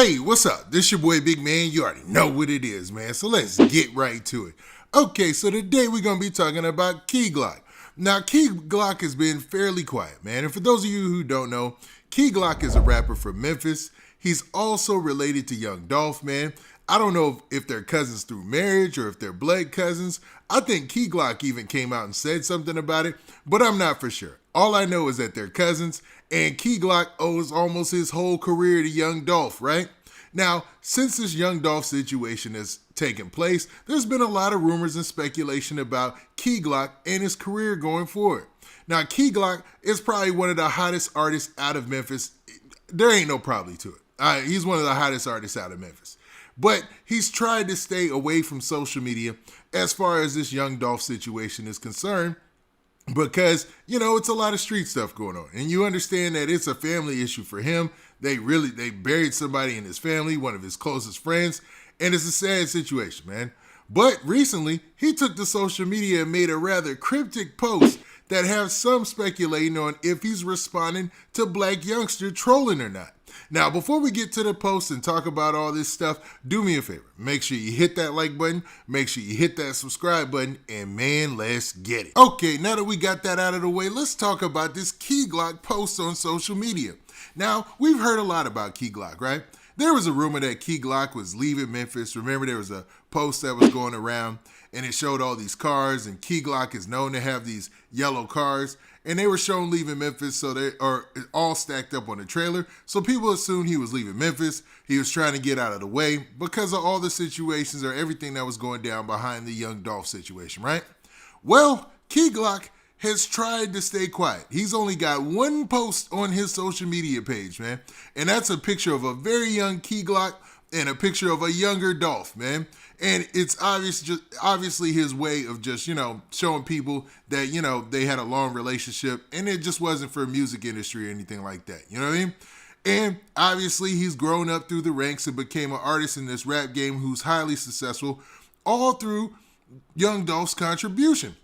Hey, what's up? This your boy Big Man. You already know what it is, man. So let's get right to it. Okay, so today we're going to be talking about Key Glock. Now, Key Glock has been fairly quiet, man. And for those of you who don't know, Key Glock is a rapper from Memphis. He's also related to Young Dolph, man. I don't know if they're cousins through marriage or if they're blood cousins. I think Key Glock even came out and said something about it, but I'm not for sure. All I know is that they're cousins, and Key Glock owes almost his whole career to Young Dolph, right? Now, since this Young Dolph situation has taken place, there's been a lot of rumors and speculation about Key Glock and his career going forward. Now, Key Glock is probably one of the hottest artists out of Memphis. There ain't no probably to it. He's one of the hottest artists out of Memphis. But he's tried to stay away from social media as far as this Young Dolph situation is concerned because, it's a lot of street stuff going on. And you understand that it's a family issue for him. They buried somebody in his family, one of his closest friends, and it's a sad situation, man. But recently, he took to social media and made a rather cryptic post that has some speculating on if he's responding to Blac Youngsta trolling or not. Now, before we get to the post and talk about all this stuff, do me a favor. Make sure you hit that like button, make sure you hit that subscribe button, and man, let's get it. Okay, now that we got that out of the way, let's talk about this Key Glock post on social media. Now, we've heard a lot about Key Glock, right? There was a rumor that Key Glock was leaving Memphis. Remember, there was a post that was going around, and it showed all these cars, and Key Glock is known to have these yellow cars, and they were shown leaving Memphis, so they are all stacked up on the trailer. So people assumed he was leaving Memphis. He was trying to get out of the way because of all the situations or everything that was going down behind the Young Dolph situation, right? Well, Key Glock has tried to stay quiet. He's only got one post on his social media page, man. And that's a picture of a very young Key Glock and a picture of a younger Dolph, man. And it's obviously his way of just, showing people that, they had a long relationship and it just wasn't for music industry or anything like that. You know what I mean? And obviously he's grown up through the ranks and became an artist in this rap game who's highly successful, all through Young Dolph's contribution.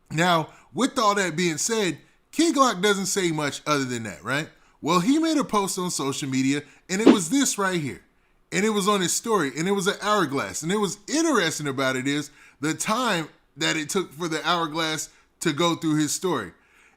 Now, with all that being said, Key Glock doesn't say much other than that, right? Well, he made a post on social media, and it was this right here. And it was on his story, and it was an hourglass. And it was interesting about it is the time that it took for the hourglass to go through his story.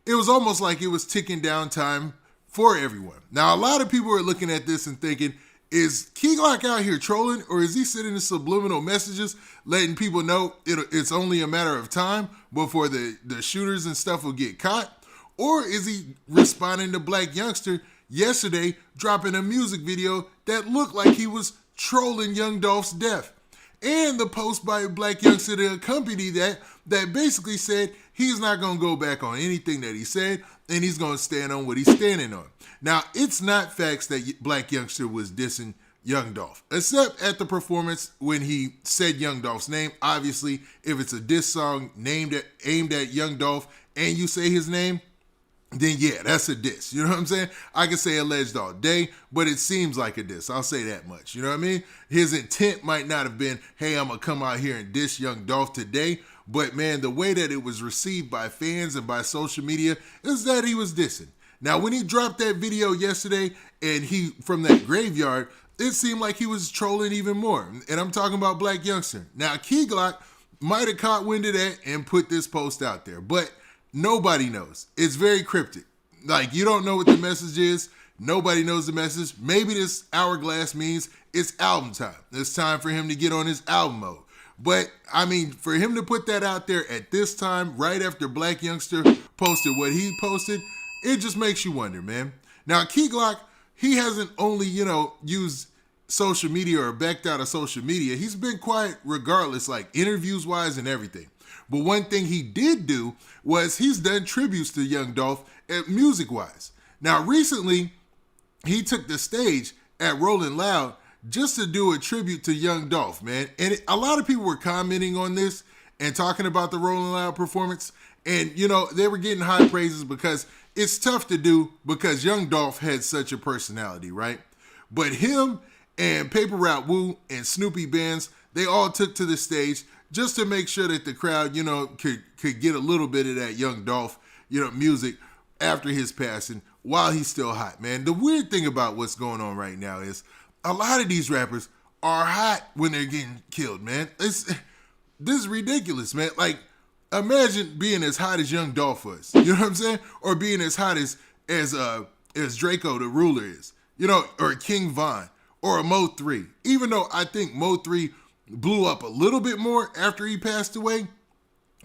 It was almost like it was ticking down time for everyone. Now, a lot of people are looking at this and thinking, is Key Glock out here trolling, or is he sending subliminal messages letting people know it's only a matter of time before the shooters and stuff will get caught? Or is he responding to Blac Youngsta yesterday, dropping a music video that looked like he was trolling Young Dolph's death? And the post by Blac Youngsta to accompany that basically said he's not going to go back on anything that he said, and he's going to stand on what he's standing on. Now, it's not facts that Blac Youngsta was dissing Young Dolph, except at the performance when he said Young Dolph's name. Obviously, if it's a diss song aimed at Young Dolph and you say his name, then yeah, that's a diss. You know what I'm saying? I can say alleged all day, but it seems like a diss. I'll say that much. You know what I mean? His intent might not have been, hey, I'm going to come out here and diss Young Dolph today. But man, the way that it was received by fans and by social media is that he was dissing. Now, when he dropped that video yesterday and he from that graveyard, it seemed like he was trolling even more. And I'm talking about Blac Youngsta. Now, Key Glock might have caught wind of that and put this post out there, but nobody knows. It's very cryptic. Like, you don't know what the message is. Nobody knows the message. Maybe this hourglass means it's album time. It's time for him to get on his album mode. But, for him to put that out there at this time, right after Blac Youngsta posted what he posted, it just makes you wonder, man. Now, Key Glock, he hasn't only, used social media or backed out of social media. He's been quiet regardless, like interviews-wise and everything. But one thing he did do was he's done tributes to Young Dolph music-wise. Now, recently, he took the stage at Rolling Loud just to do a tribute to Young Dolph, man. And a lot of people were commenting on this and talking about the Rolling Loud performance. And, they were getting high praises because it's tough to do because Young Dolph had such a personality, right? But him and Paper Route Wu and Snoopy Bands, they all took to the stage just to make sure that the crowd, could get a little bit of that Young Dolph, music after his passing while he's still hot, man. The weird thing about what's going on right now is a lot of these rappers are hot when they're getting killed, man. This is ridiculous, man. Like, imagine being as hot as Young Dolph was. You know what I'm saying? Or being as hot as Draco the Ruler is. You know, or King Von, or a Mo 3. Even though I think Mo 3 blew up a little bit more after he passed away,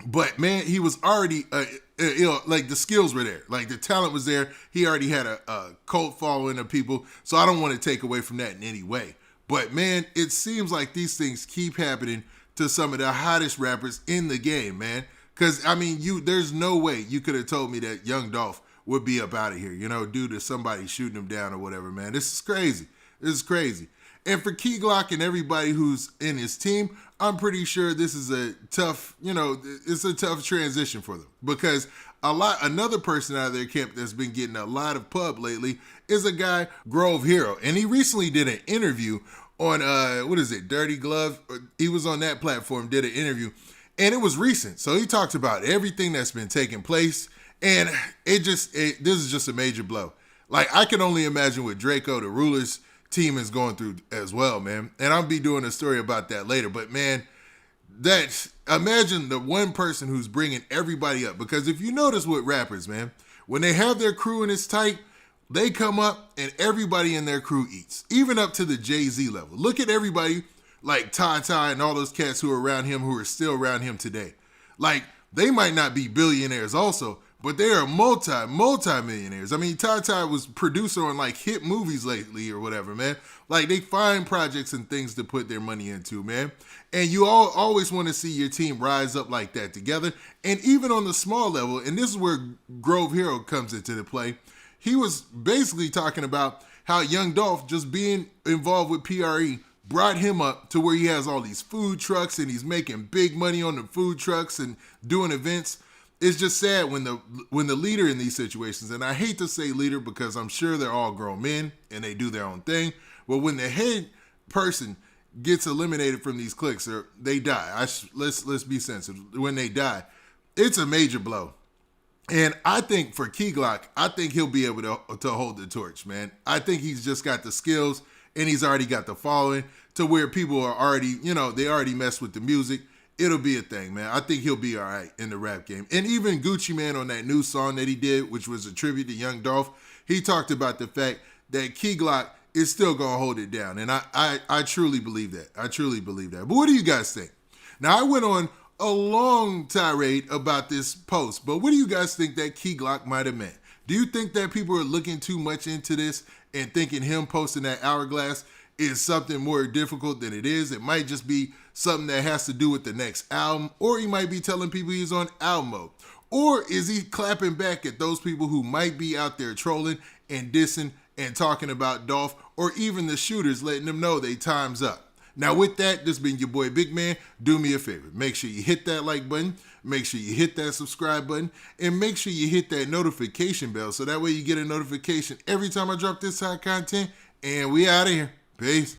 but man, he was already, like the skills were there. Like the talent was there. He already had a cult following of people. So I don't want to take away from that in any way. But man, it seems like these things keep happening to some of the hottest rappers in the game, man. Because, I mean, there's no way you could have told me that Young Dolph would be up out of here, you know, due to somebody shooting him down or whatever, man. This is crazy. This is crazy. And for Key Glock and everybody who's in his team, I'm pretty sure this is a tough, it's a tough transition for them. Because another person out of their camp that's been getting a lot of pub lately is a guy, Grove Hero. And he recently did an interview on, Dirty Glove? He was on that platform, did an interview. And it was recent. So he talked about everything that's been taking place. And this is just a major blow. Like, I can only imagine what Draco, the Ruler's team, is going through as well, man. And I'll be doing a story about that later. But, man, imagine the one person who's bringing everybody up. Because if you notice with rappers, man, when they have their crew and it's tight, they come up and everybody in their crew eats. Even up to the Jay-Z level. Look at everybody like Ty and all those cats who are around him, who are still around him today. Like, they might not be billionaires also, but they are multi-millionaires. I mean, Ty was producer on like hit movies lately or whatever, man. Like, they find projects and things to put their money into, man. And you always want to see your team rise up like that together. And even on the small level, and this is where Grove Hero comes into the play, he was basically talking about how Young Dolph just being involved with PRE brought him up to where he has all these food trucks and he's making big money on the food trucks and doing events. It's just sad when the leader in these situations, and I hate to say leader because I'm sure they're all grown men and they do their own thing, but when the head person gets eliminated from these cliques or they die, let's be sensitive. When they die, it's a major blow. And I think for Key Glock, I think he'll be able to hold the torch, man. I think he's just got the skills and he's already got the following to where people are already, they already mess with the music. It'll be a thing, man. I think he'll be all right in the rap game. And even Gucci Mane on that new song that he did, which was a tribute to Young Dolph, he talked about the fact that Key Glock is still going to hold it down. And I truly believe that. I truly believe that. But what do you guys think? Now, I went on a long tirade about this post, but what do you guys think that Key Glock might have meant? Do you think that people are looking too much into this and thinking him posting that hourglass is something more difficult than it is? It might just be something that has to do with the next album, or he might be telling people he's on album mode. Or is he clapping back at those people who might be out there trolling and dissing and talking about Dolph, or even the shooters letting them know they time's up? Now with that, this has been your boy Big Man. Do me a favor. Make sure you hit that like button. Make sure you hit that subscribe button. And make sure you hit that notification bell so that way you get a notification every time I drop this hot content. And we out of here. Peace.